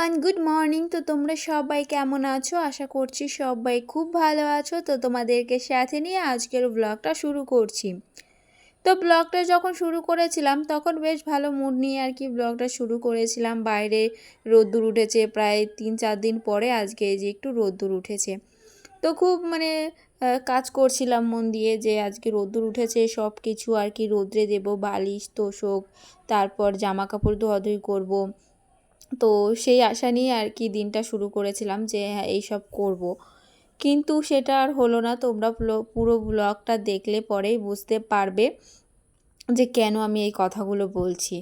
Everyone, good morning. তো তোমরা সবাই কেমন আছো? আশা করছি সবাই খুব ভালো আছো। তো তোমাদেরকে সাথে নিয়ে আজকের ব্লগটা শুরু করছি। তো ব্লগটা যখন শুরু করেছিলাম তখন বেশ ভালো মুড নিয়ে আর কি ব্লগটা শুরু করেছিলাম। বাইরে রোদ্দুর উঠেছে প্রায় 3-4 দিন পরে, আজকে এই যে একটু রোদ্দুর উঠেছে। তো খুব কাজ করছিলাম মন দিয়ে যে আজকে রোদ্দুর উঠেছে, সব কিছু আর কি রোদ্রে দেবো, বালিশ তোশক, তারপর জামা কাপড় ধোয়াধুয়ি করবো। তো সেই আশা নিয়ে আর কি দিনটা শুরু করেছিলাম যে হ্যাঁ এইসব করব। কিন্তু সেটা আর হলো না। তোমরা পুরো ব্লগটা দেখলে পরেই বুঝতে পারবে যে কেন আমি এই কথাগুলো বলছি।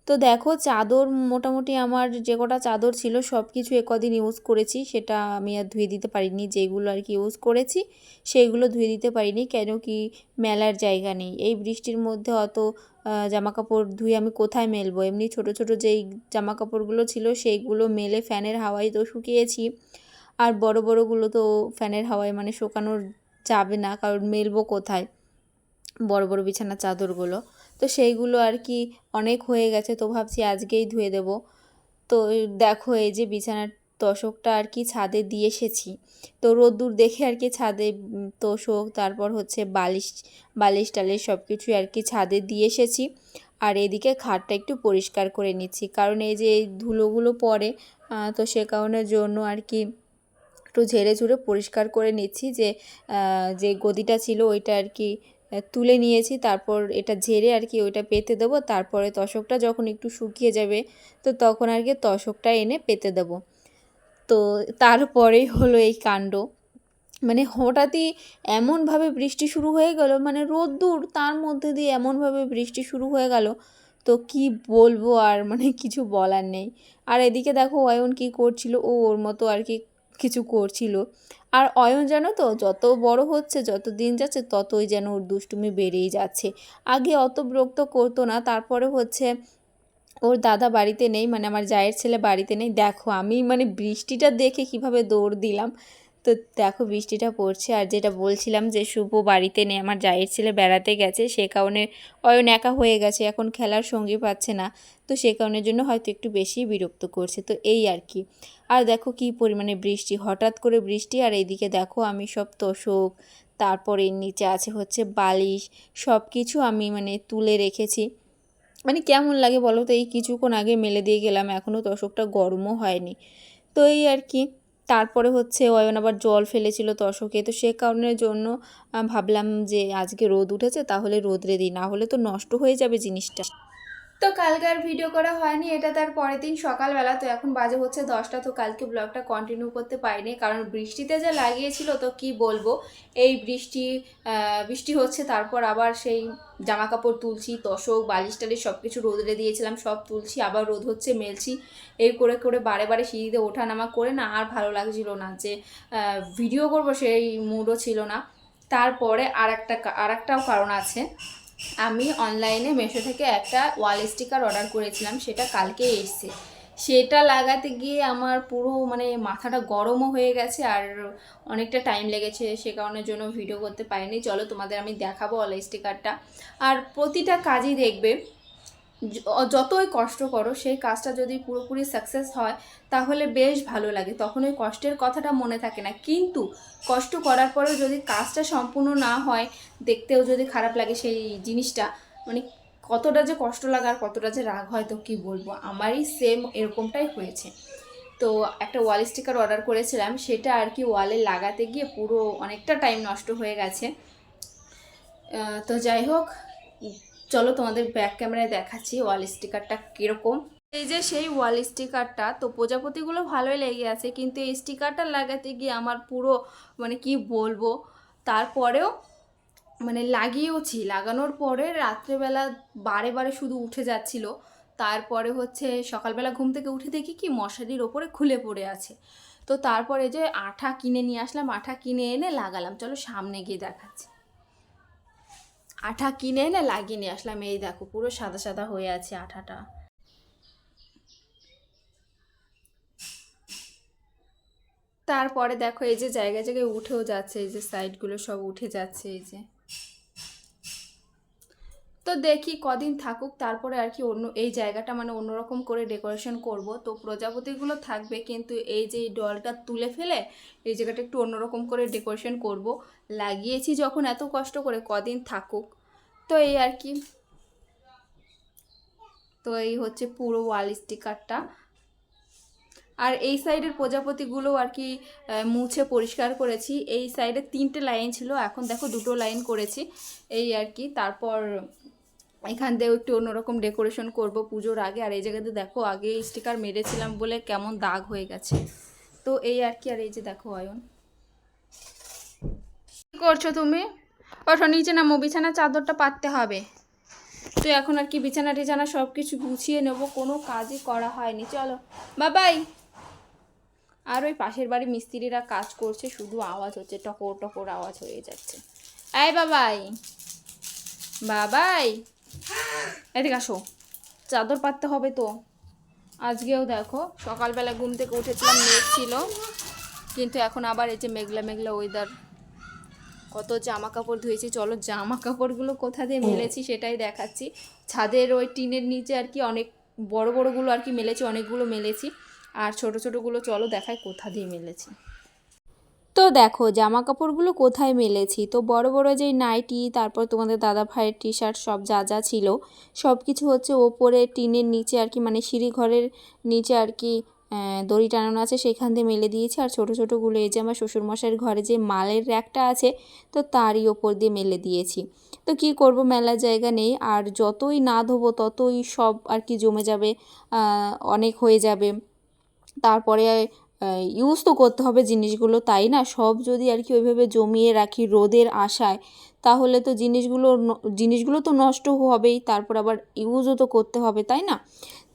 তো দেখো, চাদর মোটামুটি আমার যে কটা চাদর ছিল সব কিছু কদিন ইউজ করেছি, সেটা আমি আর ধুয়ে দিতে পারিনি। যেগুলো আর কি ইউজ করেছি সেইগুলো ধুয়ে দিতে পারিনি, কেন কি মেলার জায়গা নেই। এই বৃষ্টির মধ্যে অত জামা কাপড় ধুয়ে আমি কোথায় মেলবো? এমনি ছোট ছোট যেই জামা কাপড়গুলো ছিল সেইগুলো মেলে ফ্যানের হাওয়ায় তো শুকিয়েছি, আর বড় বড়গুলো তো ফ্যানের হাওয়ায় শুকানো যাবে না, কারণ মেলবো কোথায় বড় বড় বিছানার চাদরগুলো। তো সেইগুলো আর কি অনেক হয়ে গেছে, তো ভাবছি আজকেই ধুয়ে দেব। তো দেখো, এই যে বিছানার তোশকটা আর কি ছাদে দিয়ে এসেছি। তো রোদ্দুর দেখে আর কি ছাদে তোশক, তারপর হচ্ছে বালিশ বালিশ টালিশ সব কিছুই আর কি ছাদে দিয়ে এসেছি। আর এদিকে খাটটা একটু পরিষ্কার করে নিচ্ছি, কারণ এই যে এই ধুলোগুলো পড়ে, তো সে কারণের জন্য আর কি একটু ঝেড়ে ঝুড়ে পরিষ্কার করে নিচ্ছি। যে গদিটা ছিল ওইটা আর কি তুলে নিয়েছি, তারপর এটা ঝেড়ে আর কি ওইটা পেতে দেবো। তারপরে তোশকটা যখন একটু শুকিয়ে যাবে তো তখন আর কি তোশকটা এনে পেতে দেবো। তো তারপরেই হলো এই কাণ্ড। হঠাৎই এমনভাবে বৃষ্টি শুরু হয়ে গেল, রোদ্দুর তার মধ্যে দিয়ে এমনভাবে বৃষ্টি শুরু হয়ে গেল। তো কি বলবো আর, কিছু বলার নেই। আর এদিকে দেখো অয়ন কি করছিল, ও ওর মতো আর কি কিছু করছিল। আর অয়ন জানো তো, যত বড় হচ্ছে, যত দিন যাচ্ছে ততই যেন ওর দুষ্টুমি বেড়েই যাচ্ছে। আগে অত বিরক্ত করতো না, তারপরে হচ্ছে ওর দাদা বাড়িতে নেই, আমার জায়ের ছেলে বাড়িতে নেই। দেখো আমি বৃষ্টিটা দেখে কিভাবে দৌড় দিলাম। তো দেখো বৃষ্টিটা পড়ছে, আর যেটা বলছিলাম যে শুভ বাড়িতে নেই, আমার জায়ের ছেলে বেড়াতে গেছে, সে কারণে অয়ন একা হয়ে গেছে, এখন খেলার সঙ্গী পাচ্ছে না। তো সে কারণের জন্য হয়তো একটু বেশি বিরক্ত করছে। তো এই আর কি। আর দেখো কি পরিমাণে বৃষ্টি, হঠাৎ করে বৃষ্টি। আর এইদিকে দেখো আমি সব তোশক, তারপরে নিচে আছে হচ্ছে বালিশ, সব কিছু আমি তুলে রেখেছি। কেমন লাগে বলো তো, এই কিছুক্ষণ আগে মেলে দিয়ে গেলাম, এখনও তোশকটা গরমও হয়নি। তো এই আর কি। তারপরে হচ্ছে অয়ন আবার জল ফেলেছিল তোশকে, তো সে কারণের জন্য ভাবলাম যে আজকে রোদ উঠেছে তাহলে রোদরে দিই, না হলে তো নষ্ট হয়ে যাবে জিনিসটা। তো কালকে আর ভিডিও করা হয়নি, এটা তার পরের দিন সকালবেলা। তো এখন বাজে হচ্ছে 10টা। তো কালকে ব্লগটা কন্টিনিউ করতে পারিনি, কারণ বৃষ্টিতে যা লাগিয়েছিল তো কি বলবো। এই বৃষ্টি হচ্ছে, তারপর আবার সেই জামা কাপড় তুলছি, তোশক বালিশ টালিশ সব কিছু রোদরে দিয়েছিলাম, সব তুলছি, আবার রোদ হচ্ছে মেলছি। এই করে করে বারে বারে সিঁড়িতে ওঠা নামা করে না আর ভালো লাগছিল না, যে ভিডিও করবো সেই মুডও ছিল না। তারপরে আর একটাও কারণ আছে। আমি অনলাইনে মিশো থেকে একটা ওয়াল স্টিকার অর্ডার করেছিলাম, সেটা কালকে এসছে। সেটা লাগাতে গিয়ে আমার পুরো মাথাটা গরমও হয়ে গেছে, আর অনেকটা টাইম লেগেছে, সে কারণের জন্য ভিডিও করতে পারিনি। চলো তোমাদের আমি দেখাবো ওয়াল স্টিকারটা। আর প্রতিটা কাজই দেখবে, যতই কষ্ট করো সেই কাজটা যদি পুরোপুরি সাকসেস হয় তাহলে বেশ ভালো লাগে, তখন ওই কষ্টের কথাটা মনে থাকে না। কিন্তু কষ্ট করার পরেও যদি কাজটা সম্পূর্ণ না হয়, দেখতেও যদি খারাপ লাগে সেই জিনিসটা, কতটা যে কষ্ট লাগে আর কতটা যে রাগ হয় তো কি বলবো। আমারই সেম এরকমটাই হয়েছে। তো একটা ওয়াল স্টিকার অর্ডার করেছিলাম, সেটা আর কি ওয়ালে লাগাতে গিয়ে পুরো অনেকটা টাইম নষ্ট হয়ে গেছে। তো যাই হোক, চলো তোমাদের ব্যাক ক্যামেরায় দেখাচ্ছি ওয়াল স্টিকারটা কীরকম। এই যে সেই ওয়াল স্টিকারটা, তো প্রজাপতিগুলো ভালোই লেগে আছে, কিন্তু এই স্টিকারটা লাগাতে গিয়ে আমার পুরো কি বলবো। তারপরেও লাগিয়েওছি, লাগানোর পরে রাত্রেবেলা বারে বারে শুধু উঠে যাচ্ছিল। তারপরে হচ্ছে সকালবেলা ঘুম থেকে উঠে দেখি কি মশারির ওপরে খুলে পড়ে আছে। তো তারপরে যে আঠা কিনে নিয়ে আসলাম, আঠা কিনে এনে লাগালাম। চলো সামনে গিয়ে দেখাচ্ছি। আঠা কিনে এনে লাগিয়ে নিয়ে আসলাম, এই দেখো পুরো সাদা সাদা হয়ে আছে আঠাটা। তারপরে দেখো এই যে জায়গায় জায়গায় উঠেও যাচ্ছে, এই যে সাইডগুলো সব উঠে যাচ্ছে, এই যে। তো দেখি কদিন থাকুক, তারপরে আর কি অন্য এই জায়গাটা মানে অন্যরকম করে ডেকোরেশন করব। তো প্রজাপতিগুলো থাকবে, কিন্তু এই যে ডলটা তুলে ফেলে এই জায়গাটা একটু অন্যরকম করে ডেকোরেশন করব। লাগিয়েছি যখন এত কষ্ট করে, কদিন থাকুক। তো এই আর কি। তো এই হচ্ছে পুরো ওয়াল স্টিকারটা। আর এই সাইডের প্রজাপতিগুলো আর কি মুছে পরিষ্কার করেছি। এই সাইডে 3টে লাইন ছিল, এখন দেখো 2টো লাইন করেছি এই আর কি। তারপর এখান দিয়েও একটু অন্যরকম ডেকোরেশন করব পুজোর আগে। আর এই জায়গাতে দেখো আগে স্টিকার মেরেছিলাম বলে কেমন দাগ হয়ে গেছে। তো এই আর কি। আর এই যে দেখো অয়ন, কী করছো তুমি? ওঠো নিচে নামো, বিছানার চাদরটা পাততে হবে। তো এখন আর কি বিছানা টিছানা সব কিছু গুছিয়ে নেবো, কোনো কাজই করা হয়নি। চলো বাবাই। আর ওই পাশের বাড়ি মিস্ত্রিরা কাজ করছে, শুধু আওয়াজ হচ্ছে, টকর টকর আওয়াজ হয়ে যাচ্ছে। এই বাবাই, বাবাই এদিকে আসো, চাদর পাততে হবে তো। আজকেও দেখো সকালবেলা ঘুম থেকে উঠেছিলাম, মেঘ ছিল, কিন্তু এখন আবার এই যে মেঘলা মেঘলা ওয়েদার। কত জামা কাপড় ধুয়েছি, চলো জামা কাপড়গুলো কোথা দিয়ে মেলেছি সেটাই দেখাচ্ছি। ছাদের ওই টিনের নিচে আর কি অনেক বড় বড়গুলো আর কি মেলেছি, অনেকগুলো মেলেছি। আর ছোট ছোটোগুলো চলো দেখাই কোথা দিয়ে মেলেছি। তো দেখো জামা কাপড়গুলো কোথায় মেলেছি। তো বড় বড় যেই নাইটি, তারপর তোমাদের দাদা ভাইয়ের টি শার্ট, সব যা যা ছিল সব কিছু হচ্ছে ওপরে টিনের নিচে আর কি, মানে সিঁড়ি ঘরের নিচে আর কি দড়ি টানানো আছে সেখান দিয়ে মেলে দিয়েছি। আর ছোটো ছোটোগুলো এই যে আমার শ্বশুরমশাইয়ের ঘরে যে মালের র্যাকটা আছে তো তারই ওপর দিয়ে মেলে দিয়েছি। তো কি করব, মেলার জায়গা নেই। আর যতই না ধোবো ততই সব আর কি জমে যাবে, অনেক হয়ে যাবে। তারপরে ইউজ তো করতে হবে জিনিসগুলো, তাই না? সব যদি আর কি ওইভাবে জমিয়ে রাখি রোদের আশায়, তাহলে তো জিনিসগুলো তো নষ্ট হবেই, তারপর আবার ইউজও তো করতে হবে, তাই না?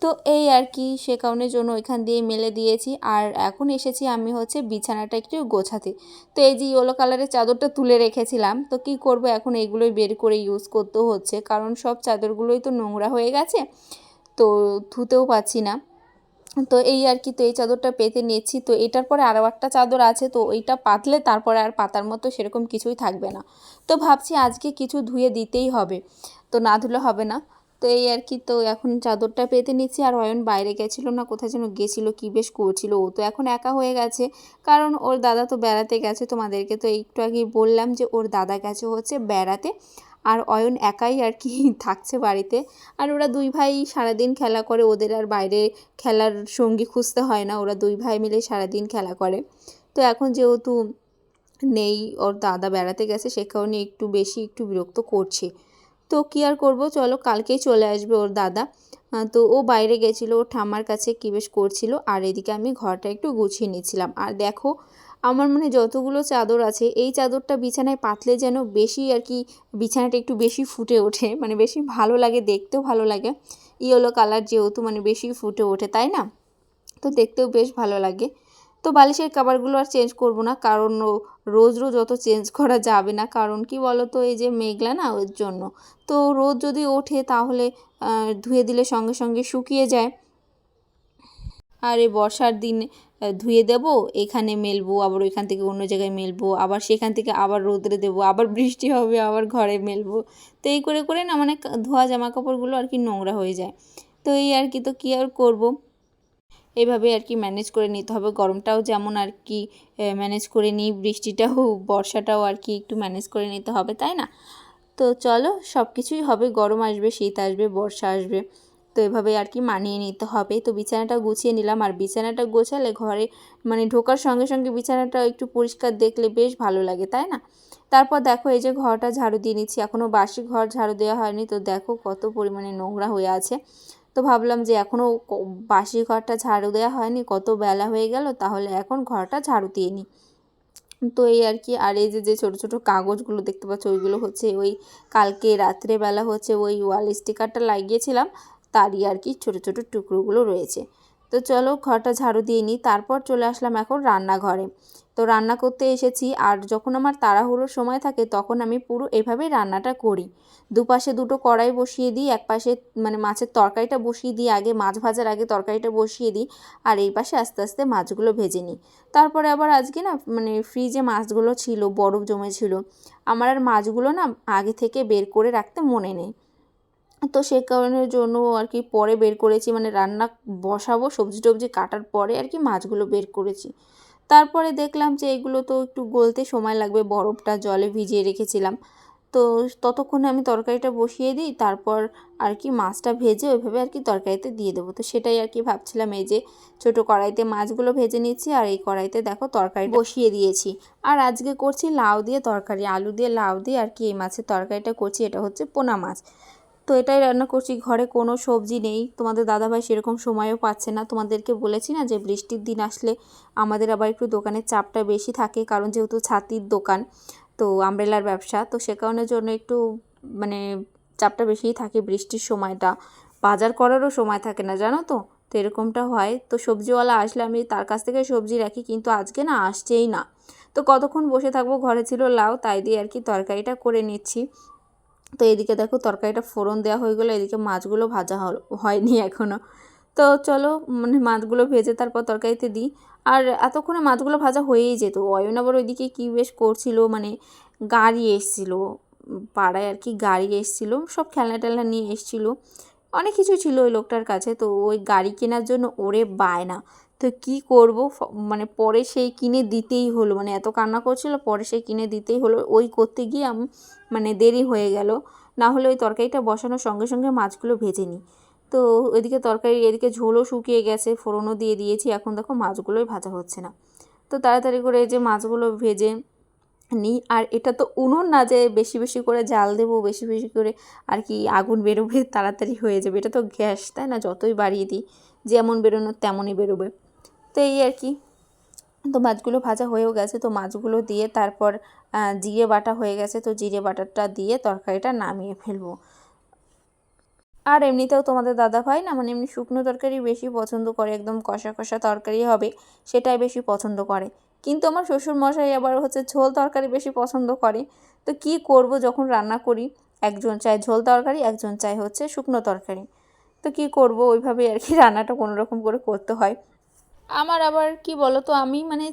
তো এই আর কি, সে কারণের জন্য ওইখান দিয়ে মেলে দিয়েছি। আর এখন এসেছি আমি হচ্ছে বিছানাটা একটু গোছাতে। তো এই যে ইয়েলো কালারের চাদরটা তুলে রেখেছিলাম, তো কি করব, এখন এইগুলোই বের করে ইউজ করতে হচ্ছে, কারণ সব চাদরগুলোই তো নোংরা হয়ে গেছে, তো ধুতেও পাচ্ছি না। তো এই আর কি। তো এই চাদরটা পেতে নিয়েছি। তো এটার পরে আরও একটা চাদর আছে, তো এইটা পাতলে তারপরে আর পাতার মতো সেরকম কিছুই থাকবে না। তো ভাবছি আজকে কিছু ধুয়ে দিতেই হবে, তো না ধুলে হবে না। তো এই আর কি। তো এখন চাদরটা পেতে নিচ্ছি। আর অয়ন বাইরে গেছিলো না, কোথায় যেন গেছিলো, কী বেশ করছিল। ও তো এখন একা হয়ে গেছে, কারণ ওর দাদা তো বেড়াতে গেছে। তোমাদেরকে তো একটু আগেই বললাম যে ওর দাদা গেছে হচ্ছে বেড়াতে, আর অয়ন একাই আর কি থাকছে বাড়িতে। আর ওরা দুই ভাই সারাদিন খেলা করে, ওদের আর বাইরে খেলার সঙ্গী খুঁজতে হয় না, ওরা দুই ভাই মিলে সারাদিন খেলা করে। তো এখন যেহেতু নেই, ওর দাদা বেড়াতে গেছে, সে কারণে একটু বিরক্ত করছে। তো কী আর করবো, চলো কালকেই চলে আসবে ওর দাদা। তো ও বাইরে গেছিলো, ওর ঠাম্মার কাছে কী বেশ করছিল। আর এদিকে আমি ঘরটা একটু গুছিয়ে নিচ্ছিলাম। আর দেখো আমার মানে যতগুলো চাদর আছে, এই চাদরটা বিছানায় পাতলে যেন বেশি আর কি বিছানাটা একটু বেশি ফুটে ওঠে, মানে বেশি ভালো লাগে, দেখতেও ভালো লাগে। ইয়েলো কালার যেহেতু মানে বেশি ফুটে ওঠে, তাই না? তো দেখতেও বেশ ভালো লাগে। তো বালিশের কভারগুলো আর চেঞ্জ করব না, কারণ রোজ রোজ অত চেঞ্জ করা যাবে না, কারণ কি বলো তো, এই যে মেঘলা না, ওর জন্য। তো রোদ যদি ওঠে তাহলে ধুয়ে দিলে সঙ্গে সঙ্গে শুকিয়ে যায়। আর এই বর্ষার দিন ধুয়ে দেব, এখানে মেলবো, আবার ওইখান থেকে অন্য জায়গায় মেলবো, আবার সেখান থেকে আবার রোদরে দেবো, আবার বৃষ্টি হবে, আবার ঘরে মেলবো। তো এই করে করে না মানে ধোয়া জামা কাপড়গুলো আর কি নোংরা হয়ে যায়। তো এই আর কি। তো কী আর করবো, এভাবে আর কি ম্যানেজ করে নিতে হবে। গরমটাও যেমন আর কি ম্যানেজ করে নিই, বৃষ্টিটাও বর্ষাটাও আর কি একটু ম্যানেজ করে নিতে হবে, তাই না? তো চলো সব কিছুই হবে, গরম আসবে, শীত আসবে, বর্ষা আসবে, তো এভাবে আর কি মানিয়ে নিতে হবে। তো বিছানাটা গুছিয়ে নিলাম। আর বিছানাটা গোছালে ঘরে মানে ঢোকার সঙ্গে সঙ্গে বিছানাটা একটু পরিষ্কার দেখলে বেশ ভালো লাগে, তাই না? তারপর দেখো এই যে ঘরটা ঝাড়ু দিয়ে নিচ্ছি, এখনও বাসি ঘর ঝাড়ু দেওয়া হয়নি। তো দেখো কত পরিমাণে নোংরা হয়ে আছে। তো ভাবলাম যে এখনও বাসি ঘরটা ঝাড়ু দেওয়া হয়নি, কত বেলা হয়ে গেল, তাহলে এখন ঘরটা ঝাড়ু দিয়ে নিই। তো এই আর কি। আর এই যে যে ছোটো ছোটো কাগজগুলো দেখতে পাচ্ছ, ওইগুলো হচ্ছে ওই কালকে রাত্রেবেলা হচ্ছে ওই ওয়াল স্টিকারটা লাগিয়েছিলাম, তারই আর কি ছোটো ছোটো টুকরোগুলো রয়েছে। তো চলো ঘরটা ঝাড়ু দিয়ে নিই। তারপর চলে আসলাম এখন রান্নাঘরে। তো রান্না করতে এসেছি। আর যখন আমার তাড়াহুড়োর সময় থাকে তখন আমি পুরো এভাবেই রান্নাটা করি। দুপাশে দুটো কড়াই বসিয়ে দিই, এক পাশে মানে মাছের তরকারিটা বসিয়ে দিই, আগে মাছ ভাজার আগে তরকারিটা বসিয়ে দিই, আর এই পাশে আস্তে আস্তে মাছগুলো ভেজে নিই। তারপরে আবার আজকে না মানে ফ্রিজে মাছগুলো ছিল, বরফ জমেছিল, আমার আর মাছগুলো না আগে থেকে বের করে রাখতে মনে নেই। তো সে কারণের জন্য আর কি পরে বের করেছি, মানে রান্না বসাবো সবজি টবজি কাটার পরে আর কি মাছগুলো বের করেছি। তারপরে দেখলাম যে এগুলো তো একটু গলতে সময় লাগবে, বরফটা জলে ভিজিয়ে রেখেছিলাম। তো ততক্ষণে আমি তরকারিটা বসিয়ে দিই, তারপর আর কি মাছটা ভেজে ওইভাবে আর কি তরকারিতে দিয়ে দেবো। তো সেটাই আর কি ভাবছিলাম, এই যে ছোটো কড়াইতে মাছগুলো ভেজে নিচ্ছি আর এই কড়াইতে দেখো তরকারি বসিয়ে দিয়েছি। আর আজকে করছি লাউ দিয়ে তরকারি, আলু দিয়ে লাউ দিয়ে আর কি এই মাছের তরকারিটা করছি। এটা হচ্ছে পোনা মাছ। তো এটাই রান্না করছি, ঘরে কোনো সবজি নেই, তোমাদের দাদাভাই সেরকম সময়ও পাচ্ছে না। তোমাদেরকে বলেছি না যে বৃষ্টির দিন আসলে আমাদের আবার একটু দোকানের চাপটা বেশি থাকে, কারণ যেহেতু ছাতির দোকান, তো আমব্রেলার ব্যবসা, তো সে কারণের জন্য একটু মানে চাপটা বেশিই থাকে বৃষ্টির সময়টা। বাজার করারও সময় থাকে না, জানো তো। তো এরকমটা হয়। তো সবজিওয়ালা আসলে আমি তার কাছ থেকে সবজি রাখি, কিন্তু আজকে না আসছেই না। তো কতক্ষণ বসে থাকবো, ঘরে ছিল লাউ, তাই দিয়ে আর কি তরকারিটা করে নিচ্ছি। তো এদিকে দেখো তরকারিটা ফোড়ন দেওয়া হয়ে গেলো, এদিকে মাছগুলো ভাজা হয়নি এখনও। তো চলো মানে মাছগুলো ভেজে তারপর তরকারিতে দিই। আর এতক্ষণে মাছগুলো ভাজা হয়েই যেত। অয়ন আবার ওইদিকে কী বেশ করছিল, মানে গাড়ি এসেছিলো পাড়ায় আর কি, গাড়ি এসেছিলো, সব খেলনা টেলনা নিয়ে এসেছিলো, অনেক কিছু ছিল ওই লোকটার কাছে। তো ওই গাড়ি কেনার জন্য ওরে বায়না। তো কি করব, মানে পরে সেই কিনে দিতেই হলো, মানে এত কান্না করছিল, পরে সেই কিনে দিতেই হলো। ওই করতে গিয়ে মানে দেরি হয়ে গেল, না হলে ওই তরকারিটা বসানোর সঙ্গে সঙ্গে মাছগুলো ভেজে নিই। তো ওইদিকে তরকারি, এদিকে ঝোলও শুকিয়ে গেছে, ফোড়নও দিয়ে দিয়েছি, এখন দেখো মাছগুলোই ভাজা হচ্ছে না। তো তাড়াতাড়ি করে এই যে মাছগুলো ভেজে নিই। আর এটা তো উনুন না যে বেশি বেশি করে জাল দেবো, বেশি বেশি করে আর কি আগুন বেরোবে, তাড়াতাড়ি হয়ে যাবে। এটা তো গ্যাস, তাই না, যতই বাড়িয়ে দিই যেমন বেরোনোর তেমনই বেরোবে। তো এই আর কি। তো মাছগুলো ভাজা হয়েও গেছে, তো মাছগুলো দিয়ে তারপর জিরে বাটা হয়ে গেছে, তো জিরে বাটাটা দিয়ে তরকারিটা নামিয়ে ফেলবো। আর এমনিতেও তোমাদের দাদাভাই না মানে এমনি শুকনো তরকারি বেশি পছন্দ করে, একদম কষা কষা তরকারি হবে সেটাই বেশি পছন্দ করে। কিন্তু আমার শ্বশুরমশাই আবার হচ্ছে ঝোল তরকারি বেশি পছন্দ করে। তো কি করব, যখন রান্না করি একজন চায় ঝোল তরকারি, একজন চায় হচ্ছে শুকনো তরকারি। তো কি করব, ওইভাবেই আর কি রান্নাটা কোনো রকম করে করতে হয়। আমার আবার কি বলো তো, আমি মানে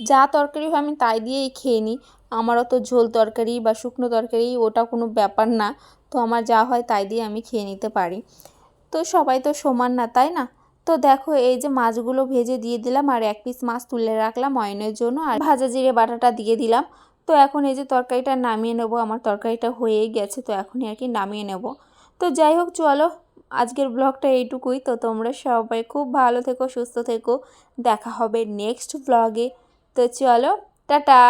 যা তরকারি হয় আমি তাই দিয়েই খেয়ে নিই। আমার অত ঝোল তরকারি বা শুকনো তরকারি ওটা কোনো ব্যাপার না। তো আমার যা হয় তাই দিয়ে আমি খেয়ে নিতে পারি। তো সবাই তো সমান না, তাই না। তো দেখো এই যে মাছগুলো ভেজে দিয়ে দিলাম, আর এক পিস মাছ তুলে রাখলাম অয়নের জন্য, আর ভাজা জিরে বাটাটা দিয়ে দিলাম। তো এখন এই যে তরকারিটা নামিয়ে নেব, আমার তরকারিটা হয়েই গেছে, তো এখনই আর কি নামিয়ে নেব। তো যাই হোক চলো, আজকের ব্লগটা এইটুকুই। তো তোমরা সবাই খুব ভালো থেকো, সুস্থ থেকো, দেখা হবে নেক্সট ব্লগে। তো চলো, টাটা।